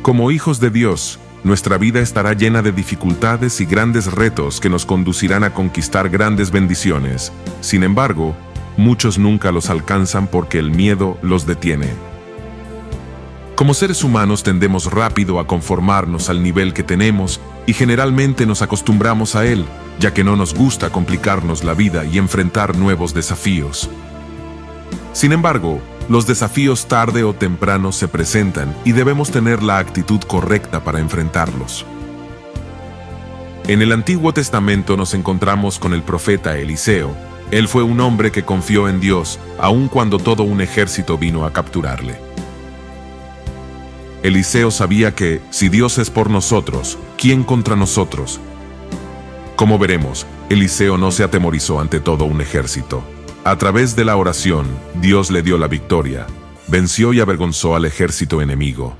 Como hijos de Dios, nuestra vida estará llena de dificultades y grandes retos que nos conducirán a conquistar grandes bendiciones. Sin embargo, muchos nunca los alcanzan porque el miedo los detiene. Como seres humanos tendemos rápido a conformarnos al nivel que tenemos y generalmente nos acostumbramos a él, ya que no nos gusta complicarnos la vida y enfrentar nuevos desafíos. Sin embargo, los desafíos tarde o temprano se presentan y debemos tener la actitud correcta para enfrentarlos. En el Antiguo Testamento nos encontramos con el profeta Eliseo. Él fue un hombre que confió en Dios, aun cuando todo un ejército vino a capturarle. Eliseo sabía que, si Dios es por nosotros, ¿quién contra nosotros? Como veremos, Eliseo no se atemorizó ante todo un ejército. A través de la oración, Dios le dio la victoria, venció y avergonzó al ejército enemigo.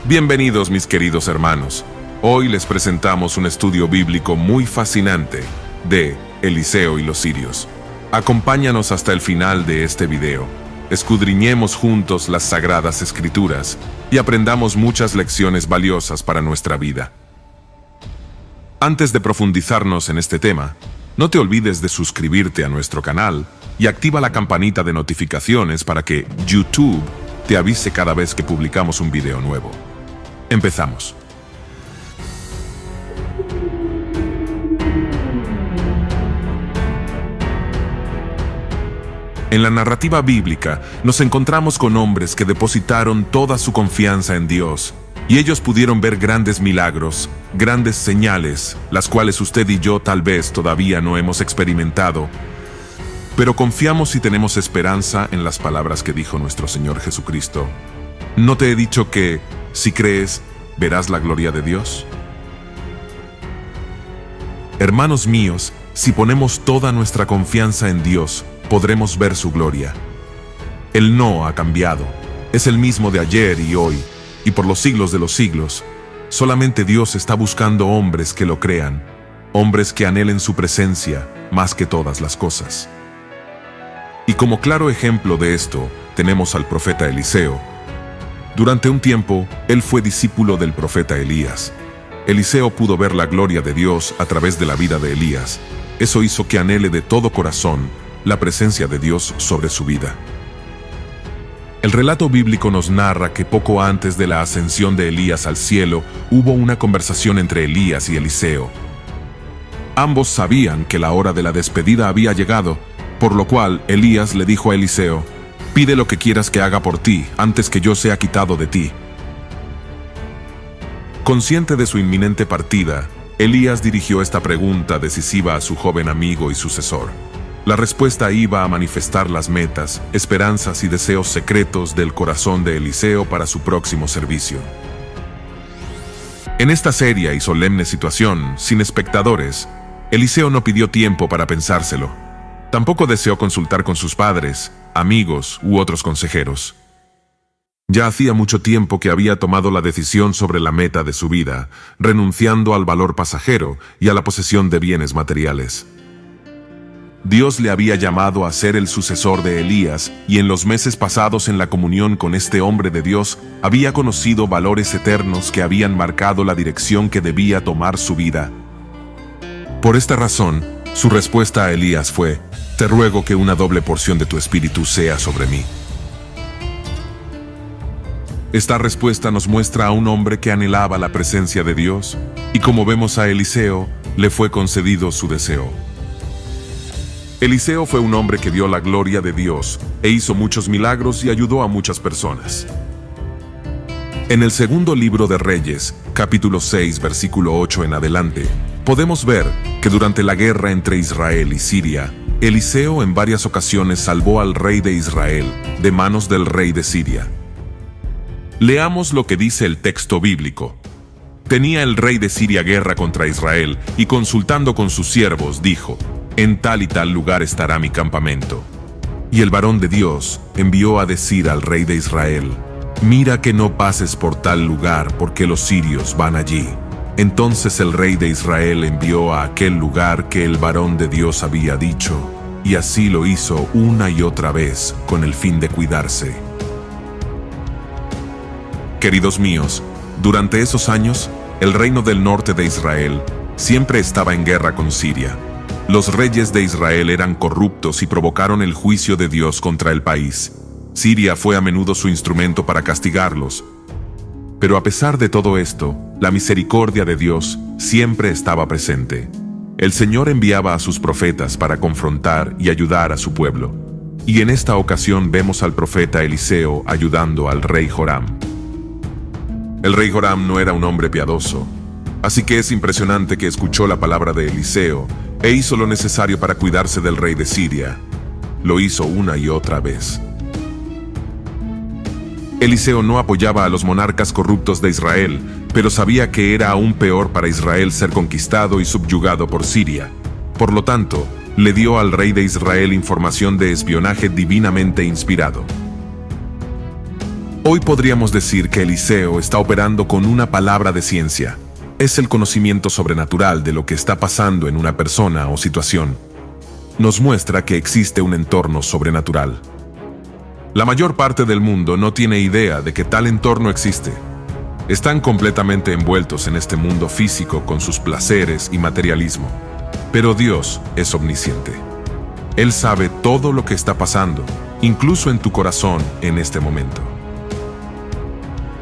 Bienvenidos, mis queridos hermanos. Hoy les presentamos un estudio bíblico muy fascinante de Eliseo y los sirios. Acompáñanos hasta el final de este video. Escudriñemos juntos las Sagradas Escrituras y aprendamos muchas lecciones valiosas para nuestra vida. Antes de profundizarnos en este tema, no te olvides de suscribirte a nuestro canal y activa la campanita de notificaciones para que YouTube te avise cada vez que publicamos un video nuevo. Empezamos. En la narrativa bíblica nos encontramos con hombres que depositaron toda su confianza en Dios, y ellos pudieron ver grandes milagros, grandes señales, las cuales usted y yo tal vez todavía no hemos experimentado, pero confiamos y tenemos esperanza en las palabras que dijo nuestro Señor Jesucristo. ¿No te he dicho que, si crees, verás la gloria de Dios? Hermanos míos, si ponemos toda nuestra confianza en Dios, podremos ver su gloria. Él no ha cambiado, es el mismo de ayer y hoy, y por los siglos de los siglos. Solamente Dios está buscando hombres que lo crean, hombres que anhelen su presencia más que todas las cosas. Y como claro ejemplo de esto, tenemos al profeta Eliseo. Durante un tiempo, él fue discípulo del profeta Elías. Eliseo pudo ver la gloria de Dios a través de la vida de Elías. Eso hizo que anhele de todo corazón la presencia de Dios sobre su vida. El relato bíblico nos narra que poco antes de la ascensión de Elías al cielo, hubo una conversación entre Elías y Eliseo. Ambos sabían que la hora de la despedida había llegado, por lo cual Elías le dijo a Eliseo: «Pide lo que quieras que haga por ti, antes que yo sea quitado de ti». Consciente de su inminente partida, Elías dirigió esta pregunta decisiva a su joven amigo y sucesor. La respuesta iba a manifestar las metas, esperanzas y deseos secretos del corazón de Eliseo para su próximo servicio. En esta seria y solemne situación, sin espectadores, Eliseo no pidió tiempo para pensárselo. Tampoco deseó consultar con sus padres, amigos u otros consejeros. Ya hacía mucho tiempo que había tomado la decisión sobre la meta de su vida, renunciando al valor pasajero y a la posesión de bienes materiales. Dios le había llamado a ser el sucesor de Elías, y en los meses pasados en la comunión con este hombre de Dios, había conocido valores eternos que habían marcado la dirección que debía tomar su vida. Por esta razón, su respuesta a Elías fue: «Te ruego que una doble porción de tu espíritu sea sobre mí». Esta respuesta nos muestra a un hombre que anhelaba la presencia de Dios, y como vemos a Eliseo, le fue concedido su deseo. Eliseo fue un hombre que vio la gloria de Dios e hizo muchos milagros y ayudó a muchas personas. En el segundo libro de Reyes, capítulo 6, versículo 8 en adelante, podemos ver que durante la guerra entre Israel y Siria, Eliseo en varias ocasiones salvó al rey de Israel de manos del rey de Siria. Leamos lo que dice el texto bíblico. Tenía el rey de Siria guerra contra Israel y consultando con sus siervos dijo: «En tal y tal lugar estará mi campamento». Y el varón de Dios envió a decir al rey de Israel: «Mira que no pases por tal lugar, porque los sirios van allí». Entonces el rey de Israel envió a aquel lugar que el varón de Dios había dicho, y así lo hizo una y otra vez con el fin de cuidarse. Queridos míos, durante esos años, el reino del norte de Israel siempre estaba en guerra con Siria. Los reyes de Israel eran corruptos y provocaron el juicio de Dios contra el país. Siria fue a menudo su instrumento para castigarlos. Pero a pesar de todo esto, la misericordia de Dios siempre estaba presente. El Señor enviaba a sus profetas para confrontar y ayudar a su pueblo. Y en esta ocasión vemos al profeta Eliseo ayudando al rey Joram. El rey Joram no era un hombre piadoso, así que es impresionante que escuchó la palabra de Eliseo e hizo lo necesario para cuidarse del rey de Siria. Lo hizo una y otra vez. Eliseo no apoyaba a los monarcas corruptos de Israel, pero sabía que era aún peor para Israel ser conquistado y subyugado por Siria. Por lo tanto, le dio al rey de Israel información de espionaje divinamente inspirado. Hoy podríamos decir que Eliseo está operando con una palabra de ciencia. Es el conocimiento sobrenatural de lo que está pasando en una persona o situación. Nos muestra que existe un entorno sobrenatural. La mayor parte del mundo no tiene idea de que tal entorno existe. Están completamente envueltos en este mundo físico con sus placeres y materialismo. Pero Dios es omnisciente. Él sabe todo lo que está pasando, incluso en tu corazón en este momento.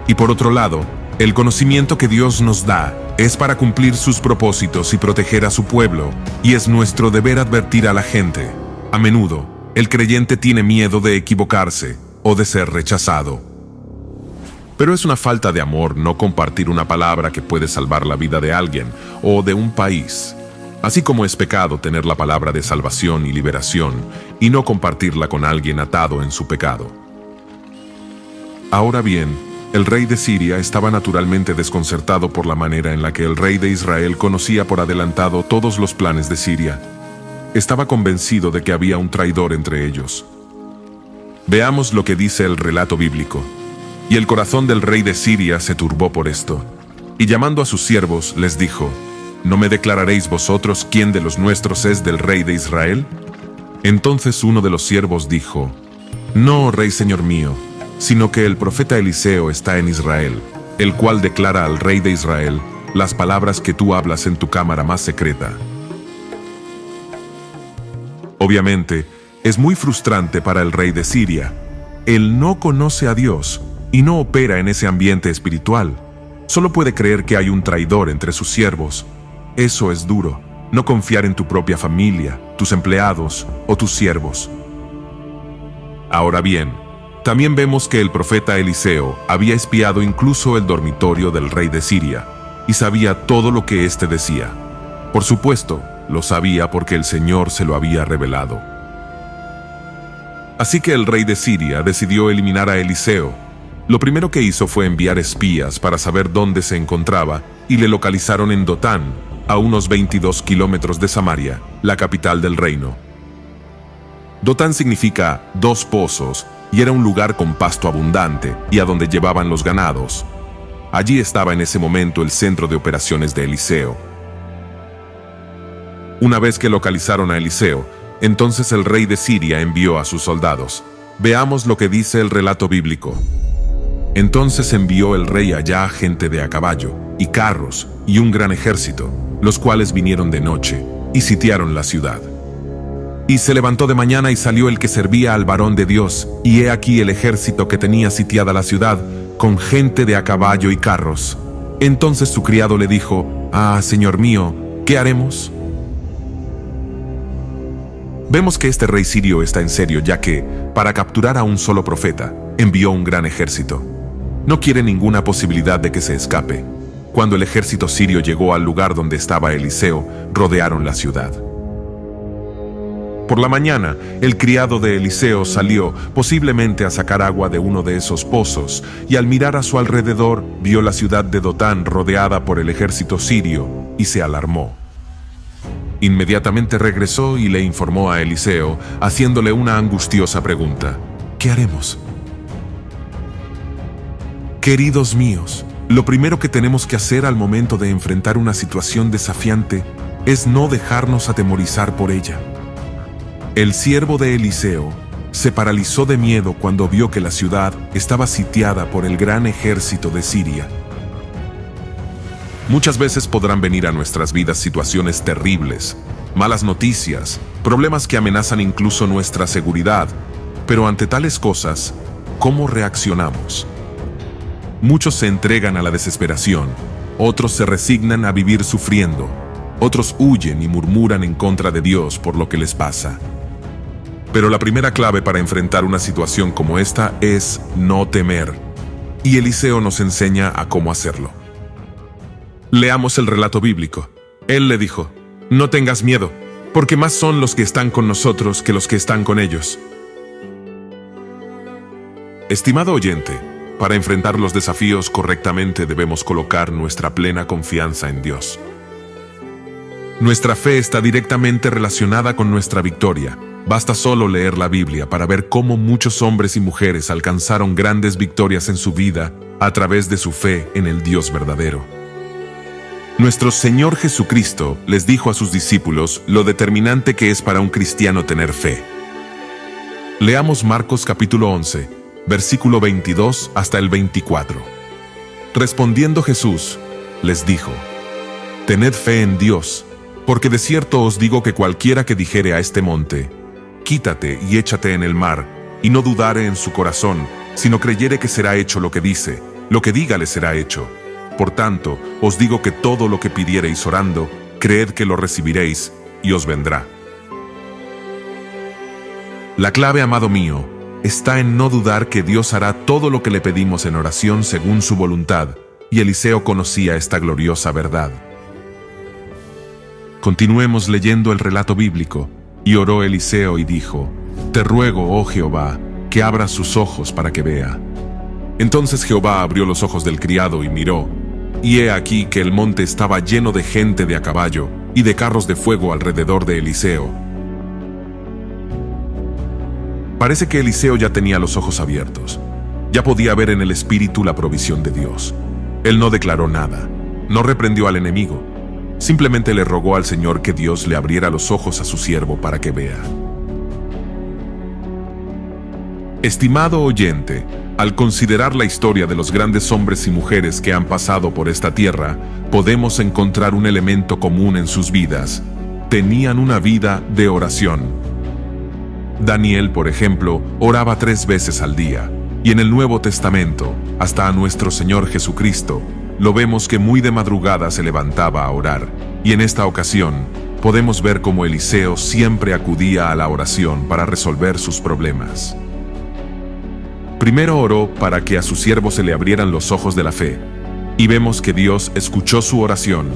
Y por otro lado, el conocimiento que Dios nos da es para cumplir sus propósitos y proteger a su pueblo, y es nuestro deber advertir a la gente. A menudo, el creyente tiene miedo de equivocarse o de ser rechazado. Pero es una falta de amor no compartir una palabra que puede salvar la vida de alguien o de un país. Así como es pecado tener la palabra de salvación y liberación y no compartirla con alguien atado en su pecado. Ahora bien, el rey de Siria estaba naturalmente desconcertado por la manera en la que el rey de Israel conocía por adelantado todos los planes de Siria. Estaba convencido de que había un traidor entre ellos. Veamos lo que dice el relato bíblico. Y el corazón del rey de Siria se turbó por esto. Y llamando a sus siervos, les dijo: ¿No me declararéis vosotros quién de los nuestros es del rey de Israel? Entonces uno de los siervos dijo: No, rey señor mío, sino que el profeta Eliseo está en Israel, el cual declara al rey de Israel las palabras que tú hablas en tu cámara más secreta. Obviamente, es muy frustrante para el rey de Siria. Él no conoce a Dios y no opera en ese ambiente espiritual. Solo puede creer que hay un traidor entre sus siervos. Eso es duro, no confiar en tu propia familia, tus empleados o tus siervos. Ahora bien, también vemos que el profeta Eliseo había espiado incluso el dormitorio del rey de Siria y sabía todo lo que éste decía. Por supuesto, lo sabía porque el Señor se lo había revelado. Así que el rey de Siria decidió eliminar a Eliseo. Lo primero que hizo fue enviar espías para saber dónde se encontraba y le localizaron en Dotán, a unos 22 kilómetros de Samaria, la capital del reino. Dotán significa dos pozos y era un lugar con pasto abundante y a donde llevaban los ganados. Allí estaba en ese momento el centro de operaciones de Eliseo. Una vez que localizaron a Eliseo, entonces el rey de Siria envió a sus soldados. Veamos lo que dice el relato bíblico. Entonces envió el rey allá gente de a caballo, y carros, y un gran ejército, los cuales vinieron de noche, y sitiaron la ciudad. Y se levantó de mañana y salió el que servía al varón de Dios, y he aquí el ejército que tenía sitiada la ciudad, con gente de a caballo y carros. Entonces su criado le dijo: «Ah, señor mío, ¿qué haremos?» Vemos que este rey sirio está en serio, ya que, para capturar a un solo profeta, envió un gran ejército. No quiere ninguna posibilidad de que se escape. Cuando el ejército sirio llegó al lugar donde estaba Eliseo, rodearon la ciudad. Por la mañana, el criado de Eliseo salió, posiblemente a sacar agua de uno de esos pozos, y al mirar a su alrededor, vio la ciudad de Dotán rodeada por el ejército sirio, y se alarmó. Inmediatamente regresó y le informó a Eliseo, haciéndole una angustiosa pregunta: ¿qué haremos? Queridos míos, lo primero que tenemos que hacer al momento de enfrentar una situación desafiante es no dejarnos atemorizar por ella. El siervo de Eliseo se paralizó de miedo cuando vio que la ciudad estaba sitiada por el gran ejército de Siria. Muchas veces podrán venir a nuestras vidas situaciones terribles, malas noticias, problemas que amenazan incluso nuestra seguridad, pero ante tales cosas, ¿cómo reaccionamos? Muchos se entregan a la desesperación, otros se resignan a vivir sufriendo, otros huyen y murmuran en contra de Dios por lo que les pasa. Pero la primera clave para enfrentar una situación como esta es no temer, y Eliseo nos enseña a cómo hacerlo. Leamos el relato bíblico. Él le dijo: no tengas miedo, porque más son los que están con nosotros que los que están con ellos. Estimado oyente, para enfrentar los desafíos correctamente debemos colocar nuestra plena confianza en Dios. Nuestra fe está directamente relacionada con nuestra victoria. Basta solo leer la Biblia para ver cómo muchos hombres y mujeres alcanzaron grandes victorias en su vida a través de su fe en el Dios verdadero. Nuestro Señor Jesucristo les dijo a sus discípulos lo determinante que es para un cristiano tener fe. Leamos Marcos capítulo 11, versículo 22 hasta el 24. Respondiendo Jesús, les dijo: tened fe en Dios, porque de cierto os digo que cualquiera que dijere a este monte: quítate y échate en el mar, y no dudare en su corazón, sino creyere que será hecho lo que dice, lo que diga le será hecho. Por tanto, os digo que todo lo que pidiereis orando, creed que lo recibiréis, y os vendrá. La clave, amado mío, está en no dudar que Dios hará todo lo que le pedimos en oración según su voluntad, y Eliseo conocía esta gloriosa verdad. Continuemos leyendo el relato bíblico. Y oró Eliseo y dijo: te ruego, oh Jehová, que abras sus ojos para que vea. Entonces Jehová abrió los ojos del criado y miró, y he aquí que el monte estaba lleno de gente de a caballo y de carros de fuego alrededor de Eliseo. Parece que Eliseo ya tenía los ojos abiertos. Ya podía ver en el espíritu la provisión de Dios. Él no declaró nada, no reprendió al enemigo. Simplemente le rogó al Señor que Dios le abriera los ojos a su siervo para que vea. Estimado oyente, al considerar la historia de los grandes hombres y mujeres que han pasado por esta tierra, podemos encontrar un elemento común en sus vidas. Tenían una vida de oración. Daniel, por ejemplo, oraba 3 veces al día, y en el Nuevo Testamento, hasta a nuestro Señor Jesucristo, lo vemos que muy de madrugada se levantaba a orar, y en esta ocasión podemos ver cómo Eliseo siempre acudía a la oración para resolver sus problemas. Primero oró para que a su siervo se le abrieran los ojos de la fe, y vemos que Dios escuchó su oración.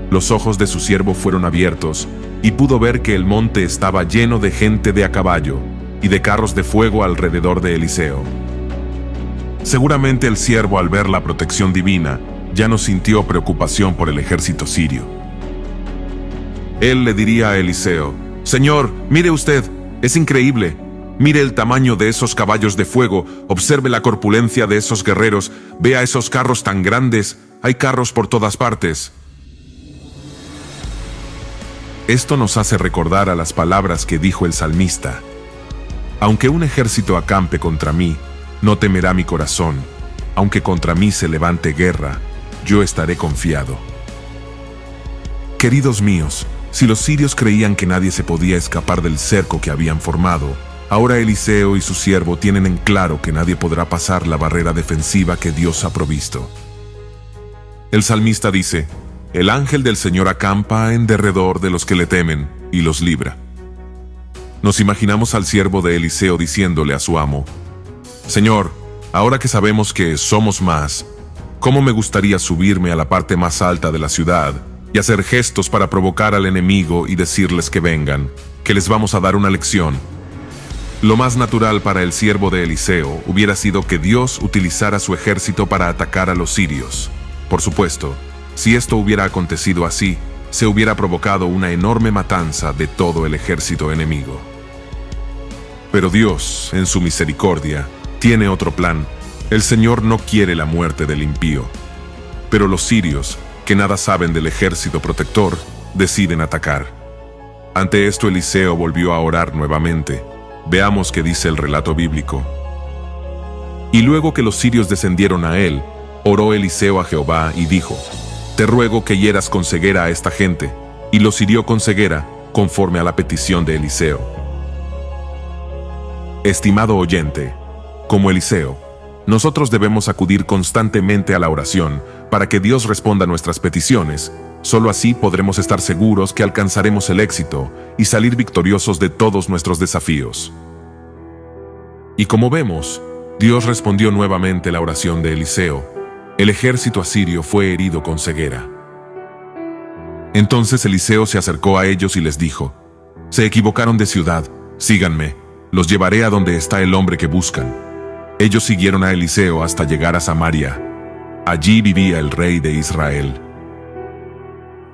Los ojos de su siervo fueron abiertos, y pudo ver que el monte estaba lleno de gente de a caballo y de carros de fuego alrededor de Eliseo. Seguramente el siervo, al ver la protección divina, ya no sintió preocupación por el ejército sirio. Él le diría a Eliseo: Señor, mire usted, es increíble. Mire el tamaño de esos caballos de fuego, observe la corpulencia de esos guerreros, vea esos carros tan grandes, hay carros por todas partes. Esto nos hace recordar a las palabras que dijo el salmista: aunque un ejército acampe contra mí, no temerá mi corazón, aunque contra mí se levante guerra, yo estaré confiado. Queridos míos, si los sirios creían que nadie se podía escapar del cerco que habían formado, ahora Eliseo y su siervo tienen en claro que nadie podrá pasar la barrera defensiva que Dios ha provisto. El salmista dice: el ángel del Señor acampa en derredor de los que le temen y los libra. Nos imaginamos al siervo de Eliseo diciéndole a su amo: Señor, ahora que sabemos que somos más, ¿cómo me gustaría subirme a la parte más alta de la ciudad y hacer gestos para provocar al enemigo y decirles que vengan, que les vamos a dar una lección? Lo más natural para el siervo de Eliseo hubiera sido que Dios utilizara su ejército para atacar a los sirios. Por supuesto, si esto hubiera acontecido así, se hubiera provocado una enorme matanza de todo el ejército enemigo. Pero Dios, en su misericordia, tiene otro plan. El Señor no quiere la muerte del impío. Pero los sirios, que nada saben del ejército protector, deciden atacar. Ante esto Eliseo volvió a orar nuevamente. Veamos qué dice el relato bíblico. Y luego que los sirios descendieron a él, oró Eliseo a Jehová y dijo: Te ruego que hieras con ceguera a esta gente. Y los hirió con ceguera, conforme a la petición de Eliseo. Estimado oyente, como Eliseo, nosotros debemos acudir constantemente a la oración para que Dios responda a nuestras peticiones. Solo así podremos estar seguros que alcanzaremos el éxito y salir victoriosos de todos nuestros desafíos. Y como vemos, Dios respondió nuevamente la oración de Eliseo. El ejército asirio fue herido con ceguera. Entonces Eliseo se acercó a ellos y les dijo: Se equivocaron de ciudad, síganme, los llevaré a donde está el hombre que buscan. Ellos siguieron a Eliseo hasta llegar a Samaria. Allí vivía el rey de Israel.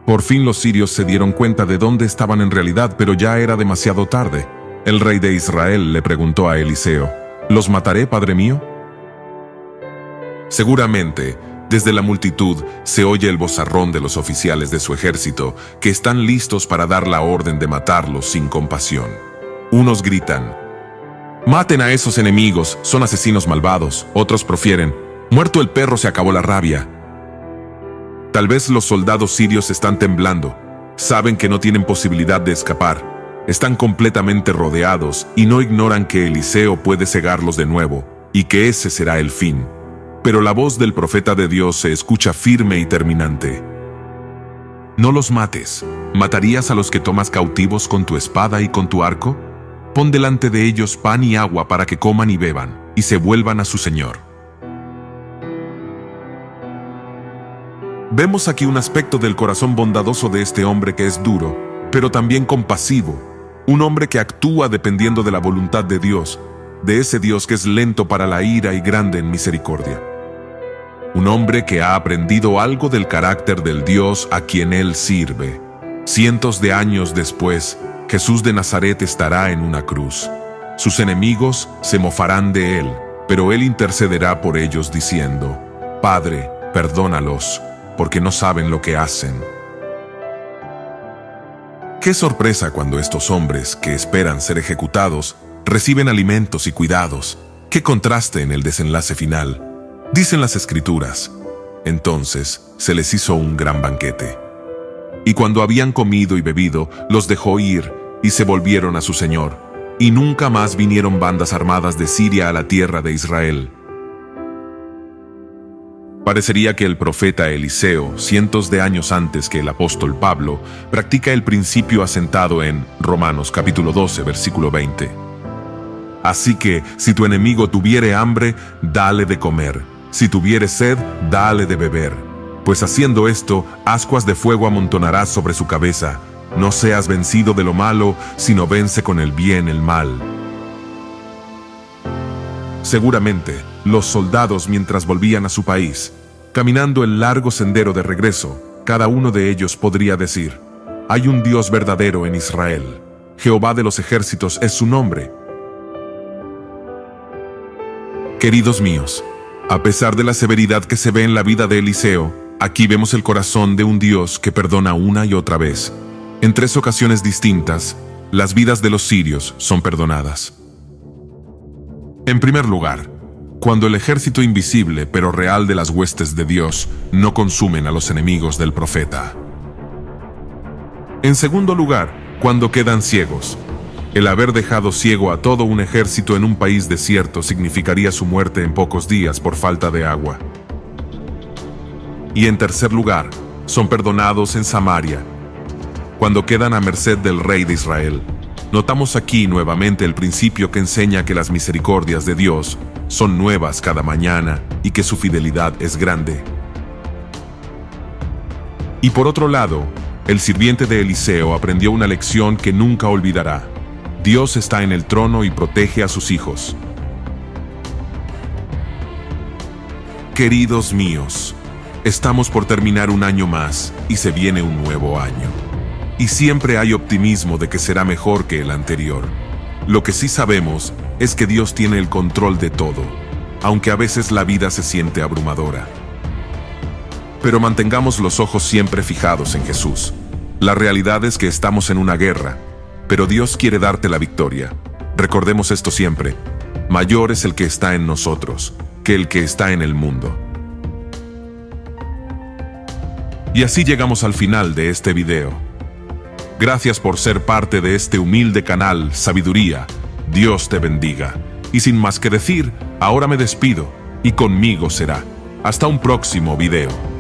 Por fin los sirios se dieron cuenta de dónde estaban en realidad, pero ya era demasiado tarde. El rey de Israel le preguntó a Eliseo: ¿Los mataré, padre mío? Seguramente, desde la multitud se oye el vozarrón de los oficiales de su ejército, que están listos para dar la orden de matarlos sin compasión. Unos gritan: «Maten a esos enemigos, son asesinos malvados». Otros profieren: «Muerto el perro, se acabó la rabia». Tal vez los soldados sirios están temblando, saben que no tienen posibilidad de escapar, están completamente rodeados y no ignoran que Eliseo puede cegarlos de nuevo y que ese será el fin. Pero la voz del profeta de Dios se escucha firme y terminante. «No los mates. ¿Matarías a los que tomas cautivos con tu espada y con tu arco? Pon delante de ellos pan y agua para que coman y beban, y se vuelvan a su señor». Vemos aquí un aspecto del corazón bondadoso de este hombre que es duro, pero también compasivo. Un hombre que actúa dependiendo de la voluntad de Dios, de ese Dios que es lento para la ira y grande en misericordia. Un hombre que ha aprendido algo del carácter del Dios a quien él sirve. Cientos de años después, Jesús de Nazaret estará en una cruz. Sus enemigos se mofarán de él, pero él intercederá por ellos diciendo: «Padre, perdónalos, porque no saben lo que hacen». Qué sorpresa cuando estos hombres, que esperan ser ejecutados, reciben alimentos y cuidados. Qué contraste en el desenlace final. Dicen las Escrituras: «Entonces se les hizo un gran banquete. Y cuando habían comido y bebido, los dejó ir, y se volvieron a su señor. Y nunca más vinieron bandas armadas de Siria a la tierra de Israel». Parecería que el profeta Eliseo, cientos de años antes que el apóstol Pablo, practica el principio asentado en Romanos capítulo 12, versículo 20. «Así que, si tu enemigo tuviere hambre, dale de comer. Si tuviere sed, dale de beber. Pues haciendo esto, ascuas de fuego amontonarás sobre su cabeza. No seas vencido de lo malo, sino vence con el bien el mal». Seguramente, los soldados, mientras volvían a su país, caminando el largo sendero de regreso, cada uno de ellos podría decir: «Hay un Dios verdadero en Israel. Jehová de los ejércitos es su nombre». Queridos míos, a pesar de la severidad que se ve en la vida de Eliseo, aquí vemos el corazón de un Dios que perdona una y otra vez. En 3 ocasiones distintas, las vidas de los sirios son perdonadas. En primer lugar, cuando el ejército invisible pero real de las huestes de Dios no consumen a los enemigos del profeta. En segundo lugar, cuando quedan ciegos. El haber dejado ciego a todo un ejército en un país desierto significaría su muerte en pocos días por falta de agua. Y en tercer lugar, son perdonados en Samaria, cuando quedan a merced del rey de Israel. Notamos aquí nuevamente el principio que enseña que las misericordias de Dios son nuevas cada mañana y que su fidelidad es grande. Y por otro lado, el sirviente de Eliseo aprendió una lección que nunca olvidará. Dios está en el trono y protege a sus hijos. Queridos míos, estamos por terminar un año más y se viene un nuevo año. Y siempre hay optimismo de que será mejor que el anterior. Lo que sí sabemos es que Dios tiene el control de todo, aunque a veces la vida se siente abrumadora. Pero mantengamos los ojos siempre fijados en Jesús. La realidad es que estamos en una guerra, pero Dios quiere darte la victoria. Recordemos esto siempre. Mayor es el que está en nosotros que el que está en el mundo. Y así llegamos al final de este video. Gracias por ser parte de este humilde canal Sabiduría. Dios te bendiga. Y sin más que decir, ahora me despido, y conmigo será. Hasta un próximo video.